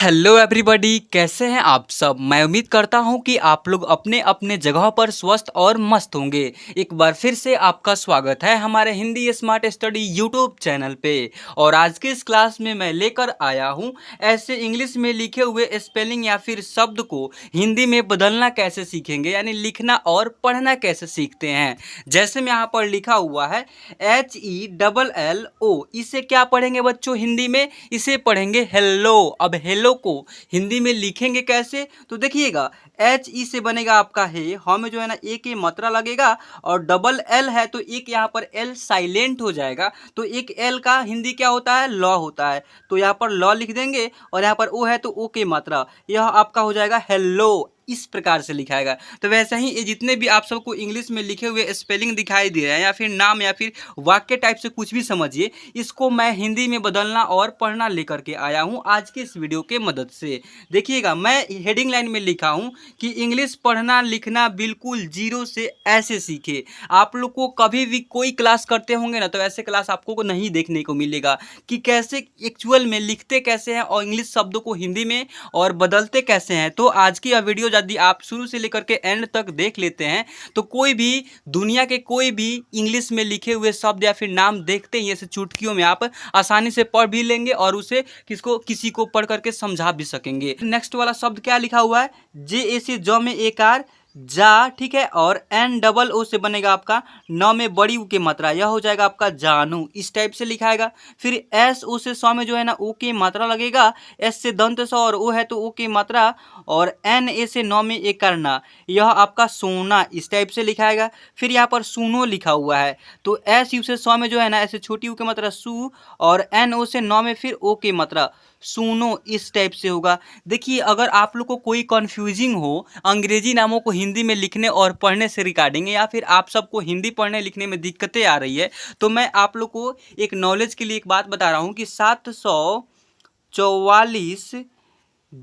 Hello everybody, कैसे हैं आप सब। मैं उम्मीद करता हूं कि आप लोग अपने अपने जगह पर स्वस्थ और मस्त होंगे। एक बार फिर से आपका स्वागत है हमारे Hindi smart study YouTube channel पे। और आज की इस क्लास में मैं लेकर आया हूं ऐसे इंग्लिश में लिखे हुए स्पेलिंग या फिर शब्द को हिंदी में बदलना कैसे सीखेंगे, यानी लिखना और पढ़ना कैसे सीखते हैं। जैसे में यहाँ पर लिखा हुआ है HELLO, इसे क्या पढ़ेंगे बच्चों हिंदी में? इसे पढ़ेंगे हेलो। अब हेलो को हिंदी में लिखेंगे कैसे, तो देखिएगा HE से बनेगा आपका हे, ह में जो है ना ए की मात्रा लगेगा, और डबल एल है तो एक यहाँ पर एल साइलेंट हो जाएगा, तो एक एल का हिंदी क्या होता है? लॉ होता है। तो यहाँ पर लॉ लिख देंगे और यहाँ पर ओ है तो ओ की मात्रा, यह आपका हो जाएगा हेलो। इस प्रकार से लिखाएगा। तो वैसे ही ये जितने भी आप सबको इंग्लिश में लिखे हुए स्पेलिंग दिखाई दे रहे हैं या फिर नाम या फिर वाक्य टाइप से कुछ भी समझिए, इसको मैं हिंदी में बदलना और पढ़ना लेकर के आया हूं आज के इस वीडियो के मदद से। देखिएगा, मैं हेडिंग लाइन में लिखा हूं कि इंग्लिश पढ़ना लिखना बिल्कुल जीरो से ऐसे सीखे। आप लोग को कभी भी कोई क्लास करते होंगे ना, तो ऐसे क्लास आपको को नहीं देखने को मिलेगा कि कैसे एक्चुअल में लिखते कैसे हैं और इंग्लिश शब्दों को हिंदी में और बदलते कैसे हैं। तो आज की यह वीडियो यदि आप शुरू से लेकर के एंड तक देख लेते हैं तो कोई भी दुनिया के कोई भी इंग्लिश में लिखे हुए शब्द या फिर नाम देखते ही ऐसे चुटकियों में आप आसानी से पढ़ भी लेंगे और उसे किसी को पढ़ करके समझा भी सकेंगे। नेक्स्ट वाला शब्द क्या लिखा हुआ है? JA से ज में एकार जा, ठीक है, और NOO से बनेगा आपका न में बड़ी ऊ की मात्रा, यह हो जाएगा आपका जानू। इस टाइप से लिखाएगा। फिर SO से सौ में जो है ना ओ की मात्रा लगेगा, S से दंत स और ओ है तो ओ की मात्रा, और NA से नौ में एक करना, यह आपका सोना। इस टाइप से लिखाएगा। फिर यहाँ पर सुनो लिखा हुआ है, तो SU से सौ में जो है ना ऐसे छोटी ऊ की मात्रा सु, और NO से नौ में फिर ओ की मात्रा सुनो। इस टाइप से होगा। देखिए, अगर आप लोग को कोई कंफ्यूजिंग हो अंग्रेजी नामों को हिंदी में लिखने और पढ़ने से रिगार्डिंग, या फिर आप सबको हिंदी पढ़ने लिखने में दिक्कतें आ रही है, तो मैं आप लोग को एक नॉलेज के लिए एक बात बता रहा हूँ कि 744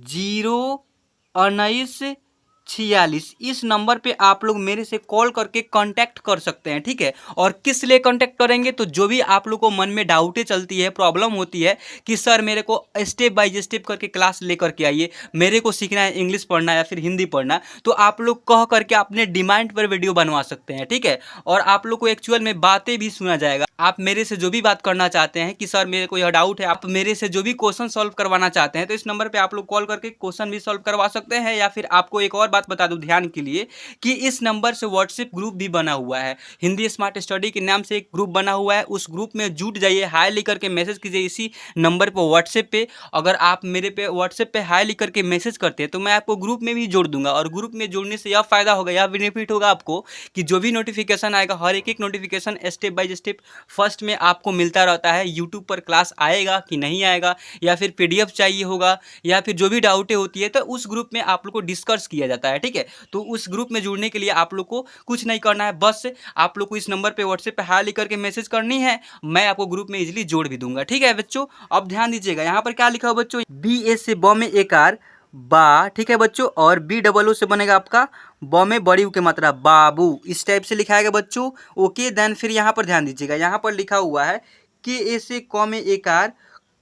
019 46 इस नंबर पे आप लोग मेरे से कॉल करके कांटेक्ट कर सकते हैं, ठीक है। और किस लिए कांटेक्ट करेंगे? तो जो भी आप लोग को मन में डाउटें चलती है, प्रॉब्लम होती है कि सर मेरे को स्टेप बाय स्टेप करके क्लास लेकर के आइए, मेरे को सीखना है इंग्लिश पढ़ना या फिर हिंदी पढ़ना, तो आप लोग कह करके अपने डिमांड पर वीडियो बनवा सकते हैं, ठीक है। और आप लोग को एक्चुअल में बातें भी सुना जाएगा। आप मेरे से जो भी बात करना चाहते हैं कि सर मेरे को यह डाउट है, आप मेरे से जो भी क्वेश्चन सॉल्व करवाना चाहते हैं, तो इस नंबर पे आप लोग कॉल करके क्वेश्चन भी सॉल्व करवा सकते हैं। या फिर आपको एक और बात बता दूं ध्यान के लिए कि इस नंबर से व्हाट्सएप ग्रुप भी बना हुआ है, हिंदी स्मार्ट स्टडी के नाम से एक ग्रुप बना हुआ है। उस ग्रुप में जुट जाइए, हाई लिख करके मैसेज कीजिए इसी नंबर पर व्हाट्सएप पे। अगर आप मेरे पे व्हाट्सएप पे हाई लिख करके मैसेज करते हैं तो मैं आपको ग्रुप में भी जोड़ दूंगा, और ग्रुप में जोड़ने से यह फायदा होगा, यह बेनिफिट होगा आपको कि जो भी नोटिफिकेशन आएगा, हर एक notification step by step first में आपको मिलता रहता है। यूट्यूब पर क्लास आएगा कि नहीं आएगा, या फिर PDF चाहिए होगा, या फिर जो भी डाउटें होती है, तो उस ग्रुप में आप लोग को डिस्कस किया जाता है, ठीक है। तो उस ग्रुप में जुड़ने के लिए आप लोग को कुछ नहीं करना है, बस आप लोग को इस नंबर पे व्हाट्सएप पे हाई लिख करके मैसेज करनी है, मैं आपको ग्रुप में इजीली जोड़ भी दूंगा, ठीक है बच्चों। अब ध्यान दीजिएगा, यहाँ पर क्या लिखा हो बच्चों? BA से ब में एकार बा, ठीक है बच्चों, और BOO से बनेगा आपका ब में बड़ी ऊ की मात्रा बाबू। इस टाइप से लिखाएगा बच्चों। ओके, देन फिर यहाँ पर ध्यान दीजिएगा, यहाँ पर लिखा हुआ है कि ए से क में एकार,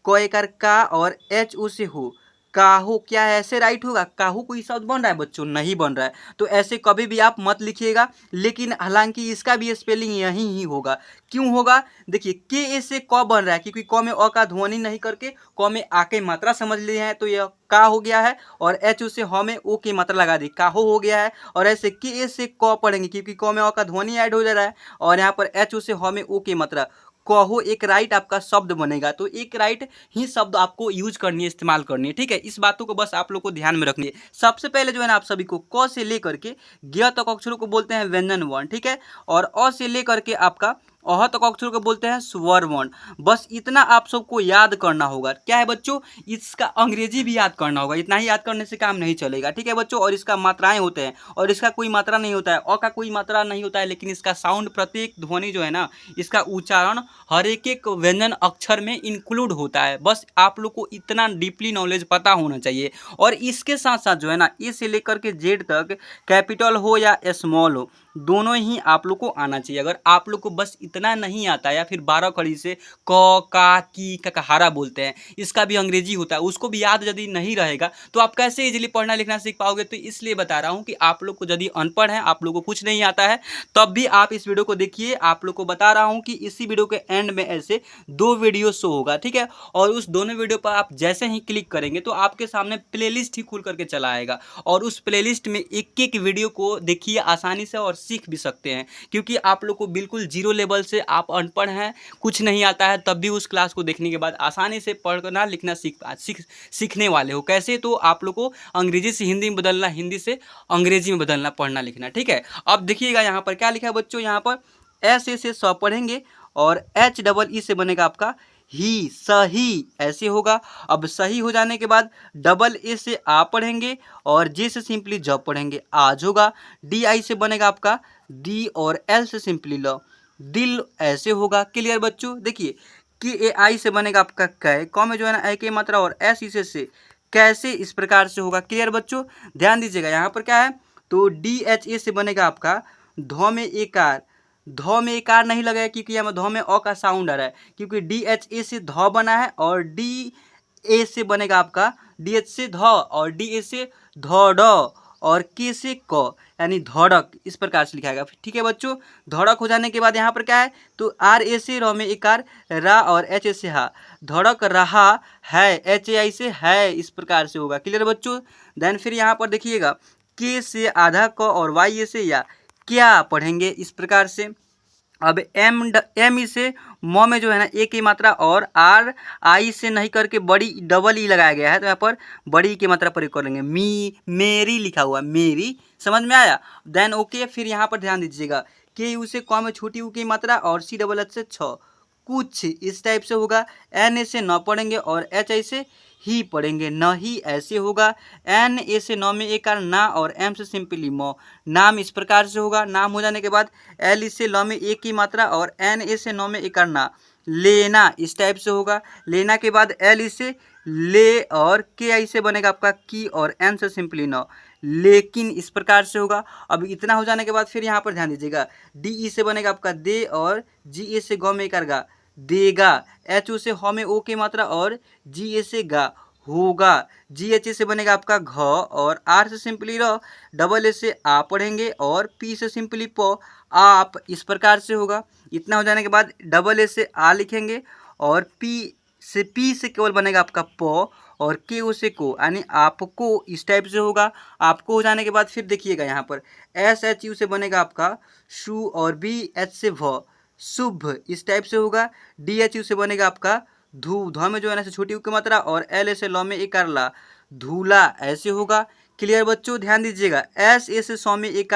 क एकार का, और HO से हो, काहो। क्या ऐसे राइट होगा? काहो कोई शब्द बन रहा है बच्चों? नहीं बन रहा है, तो ऐसे कभी भी आप मत लिखिएगा। लेकिन हालांकि इसका भी स्पेलिंग यही ही होगा। क्यों होगा? देखिए, के से क बन रहा है, क्योंकि क में अ का ध्वनि नहीं करके क में आ के मात्रा समझ लिए हैं, तो यह का हो गया है, और HO से ह में ओ की मात्रा लगा दी, काहो हो गया है। और ऐसे के से क पढ़ेंगे क्योंकि क में अ का ध्वनि ऐड हो जा रहा है, और यहाँ पर HO से ह में ओ की मात्रा, कहो एक राइट आपका शब्द बनेगा। तो एक राइट ही शब्द आपको यूज करनी है, इस्तेमाल करनी है, ठीक है। इस बातों को बस आप लोग को ध्यान में रखनी है। सबसे पहले जो है ना, आप सभी को क से लेकर के ग तक अक्षरों को बोलते हैं व्यंजन वर्ण, ठीक है। और अ से लेकर के आपका अह तक अक्षरों को बोलते हैं स्वर वर्ण। बस इतना आप सबको याद करना होगा। क्या है बच्चों? इसका अंग्रेजी भी याद करना होगा। इतना ही याद करने से काम नहीं चलेगा, ठीक है बच्चों। और इसका मात्राएं होते हैं, और इसका कोई मात्रा नहीं होता है, अ का कोई मात्रा नहीं होता है, लेकिन इसका साउंड, प्रत्येक ध्वनि जो है ना, इसका उच्चारण हर एक व्यंजन अक्षर में इंक्लूड होता है। बस आप लोग को इतना डीपली नॉलेज पता होना चाहिए। और इसके साथ साथ जो है ना, ए से लेकर के जेड तक कैपिटल हो या स्मॉल हो, दोनों ही आप लोग को आना चाहिए। अगर आप लोग को बस इतना नहीं आता या फिर 12 कड़ी से क का की ककहारा बोलते हैं, इसका भी अंग्रेजी होता है, उसको भी याद यदि नहीं रहेगा तो आप कैसे इजीली पढ़ना लिखना सीख पाओगे। तो इसलिए बता रहा हूँ कि आप लोग को यदि अनपढ़ हैं, आप लोग को कुछ नहीं आता है, तब भी आप इस वीडियो को देखिए। आप लोग को बता रहा हूँ कि इसी वीडियो के एंड में ऐसे 2 वीडियो शो होगा, ठीक है। और उस दोनों वीडियो पर आप जैसे ही क्लिक करेंगे तो आपके सामने प्लेलिस्ट ही खुल करके चला आएगा, और उस प्लेलिस्ट में एक एक वीडियो को देखिए आसानी से और सीख भी सकते हैं। क्योंकि आप लोग को बिल्कुल जीरो लेवल से, आप अनपढ़ हैं, कुछ नहीं आता है, तब भी उस क्लास को देखने के बाद आसानी से पढ़ना लिखना सीखने वाले हो। कैसे? तो आप लोग को अंग्रेजी से हिंदी में बदलना, हिंदी से अंग्रेजी में बदलना, पढ़ना लिखना, ठीक है। अब देखिएगा यहाँ पर क्या लिखा है बच्चों, यहाँ पर एस ए से स पढ़ेंगे और एच डबल ई से बनेगा आपका ही, सही ऐसे होगा। अब सही हो जाने के बाद डबल ए से आ पढ़ेंगे और जे से सिंपली जब पढ़ेंगे आज होगा। डी आई से बनेगा आपका दी और एल से सिंपली ल, दिल ऐसे होगा। क्लियर बच्चों? देखिए कि ए आई से बनेगा आपका कै, कौ में जो है ना ए की मात्रा और एस इसे से कैसे, इस प्रकार से होगा। क्लियर बच्चों? ध्यान दीजिएगा यहाँ पर क्या है, तो डी एच ए से बनेगा आपका धौ में एकार, धौ में एकार नहीं लगेगा क्योंकि यहाँ धौ में अ का साउंड आ रहा है, क्योंकि डी एच ए से धौ बना है और डी ए से बनेगा आपका डी एच से धौ और डी ए से धौड़ और के से क, यानी धड़क, इस प्रकार से लिखाएगा। ठीक है बच्चों? धड़क हो जाने के बाद यहाँ पर क्या है, तो आर ए से र में एकार रा और एच ए से हा, धड़क रहा है, एच ए आई से है, इस प्रकार से होगा। क्लियर बच्चों? देन फिर यहाँ पर देखिएगा के से आधा क और वाई ए से या क्या पढ़ेंगे, इस प्रकार से। अब एम ई से म में जो है ना ए की मात्रा और आर आई से नहीं करके बड़ी डबल ई लगाया गया है, तो यहाँ पर बड़ी ई की मात्रा प्रयोग करेंगे। मेरी लिखा हुआ, मेरी, समझ में आया? Then okay. फिर यहाँ पर ध्यान दीजिएगा के यू से क में छोटी यू की मात्रा और सी डबल एच से छ, कुछ इस टाइप से होगा। एन ए से न पढ़ेंगे और एच आई से ही पढ़ेंगे, नहीं ऐसे होगा। एन ए से नौ में एक ना और एम से सिंपली मो, नाम, इस प्रकार से होगा। नाम हो जाने के बाद एल ई से लौ में एक की मात्रा और एन ए से नौ में एक ना, लेना, इस टाइप से होगा। लेना के बाद एल ई से ले और के आई से बनेगा आपका की और एन से सिंपली नो, लेकिन, इस प्रकार से होगा। अब इतना हो जाने के बाद फिर यहाँ पर ध्यान दीजिएगा डी ई से बनेगा आपका दे और जी ए से गौ में करगा देगा, एच ओ से ह में ओ की मात्रा और जी ए से गा होगा। जी एच ए से बनेगा आपका घ और आर से सिंपली र, डबल ए से आ पढ़ेंगे और पी से सिंपली प, आप, इस प्रकार से होगा। इतना हो जाने के बाद डबल ए से आ लिखेंगे और पी से केवल बनेगा आपका प और के ओ से को, यानी आपको, इस टाइप से होगा। आपको हो जाने के बाद फिर देखिएगा यहाँ पर एस एच यू से बनेगा आपका शु और बी एच से भ, शुभ, इस टाइप से होगा। डी एच यू से बनेगा आपका धू, ध में जो है ना छोटी यू की मात्रा और एल ए से लौ में एक ला, धूला ऐसे होगा। क्लियर बच्चों? ध्यान दीजिएगा एस ए से सौ में एक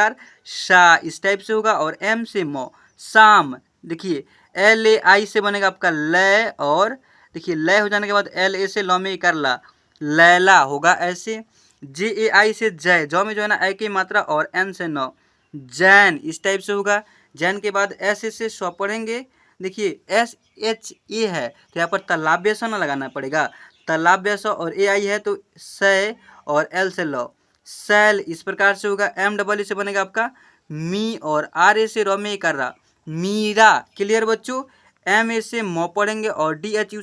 शा, इस टाइप से होगा। और एम से मो, शाम, देखिए एल ए आई से बनेगा आपका लय और देखिए लय हो जाने के बाद एल ए से लौ में एक ला, लैला होगा ऐसे। जे ए आई से जय, जौ में जो है ना ए की मात्रा और एन से नौ, जैन, इस टाइप से होगा। जैन के बाद एस ए से सौ पढ़ेंगे, देखिए एस एच ए है तो यहाँ पर तालाब्य स ना लगाना पड़ेगा, तालाब्य स, और ए आई है तो सै और एल से लो, सैल, इस प्रकार से होगा। एम डबल ई से बनेगा आपका मी और आर ए से रो में कर रहा, मीरा। क्लियर बच्चों? एम ए से मो पढ़ेंगे और डी एच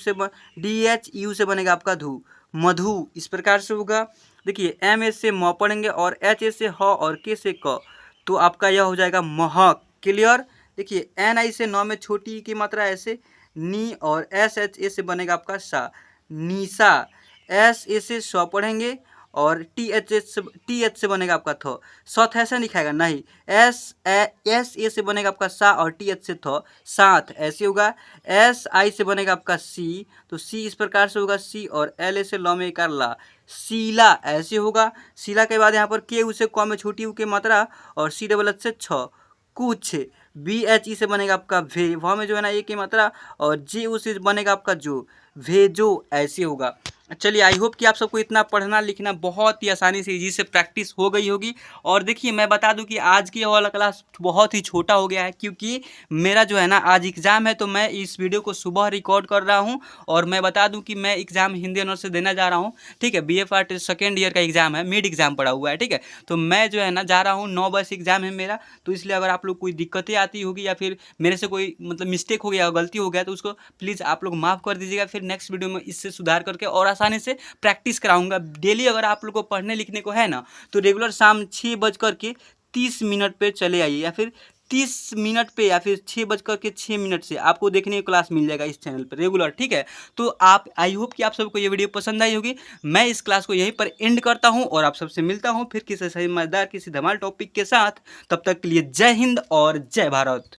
यू से बनेगा आपका धू, मधु, इस प्रकार से होगा। देखिए एम ए से मो पढ़ेंगे और एच ए से ह और के से क, तो आपका यह हो जाएगा महक। क्लियर? देखिए एन आई से नौ में छोटी की मात्रा ऐसे नी और एस एच ए से बनेगा आपका सा, निशा। एस ए से सौ पढ़ेंगे और टी एच से बनेगा आपका थो, सौथ ऐसा लिखाएगा नहीं, एस ए से बनेगा आपका सा और टी एच से थो, साथ ऐसे होगा। एस आई से बनेगा आपका सी, तो सी इस प्रकार से होगा, सी और एल ए से लौ में कर ला, शीला ऐसे होगा। शीला के बाद यहाँ पर के यू से क में छोटी यू की मात्रा और सी डबल एच से छ, कुछ। बी एच ई से बनेगा आपका भे, वहाँ में जो है ना ए की मात्रा और जे यू से बनेगा आपका जो, भेजो ऐसे होगा। चलिए, आई होप कि आप सबको इतना पढ़ना लिखना बहुत ही आसानी से ईजी से प्रैक्टिस हो गई होगी। और देखिए, मैं बता दूं कि आज की वाला क्लास बहुत ही छोटा हो गया है, क्योंकि मेरा जो है ना आज एग्ज़ाम है, तो मैं इस वीडियो को सुबह रिकॉर्ड कर रहा हूं। और मैं बता दूं कि मैं एग्ज़ाम हिंदी ऑनर्स से देने जा रहा हूं, ठीक है। BA पार्ट सेकेंड ईयर का एग्ज़ाम है, मिड एग्ज़ाम पड़ा हुआ है, ठीक है। तो मैं जो है ना जा रहा हूँ, 9 बजे से एग्ज़ाम है मेरा। तो इसलिए अगर आप लोग कोई दिक्कतें आती होगी या फिर मेरे से कोई मतलब मिस्टेक हो गया, गलती हो गया, तो उसको प्लीज़ आप लोग माफ़ कर दीजिएगा। फिर नेक्स्ट वीडियो में इससे सुधार करके और आसानी से प्रैक्टिस कराऊंगा डेली। अगर आप लोग को पढ़ने लिखने को है ना, तो रेगुलर शाम 6:30 पे चले आइए, या फिर 30 मिनट पे, या फिर 6:06 से आपको देखने की क्लास मिल जाएगा इस चैनल पर रेगुलर, ठीक है। तो आप, आई होप कि आप सबको ये वीडियो पसंद आई होगी। मैं इस क्लास को यहीं पर एंड करता हूं और आप सबसे मिलता हूं फिर किसी सही मजेदार किसी धमाल टॉपिक के साथ। तब तक के लिए जय हिंद और जय भारत।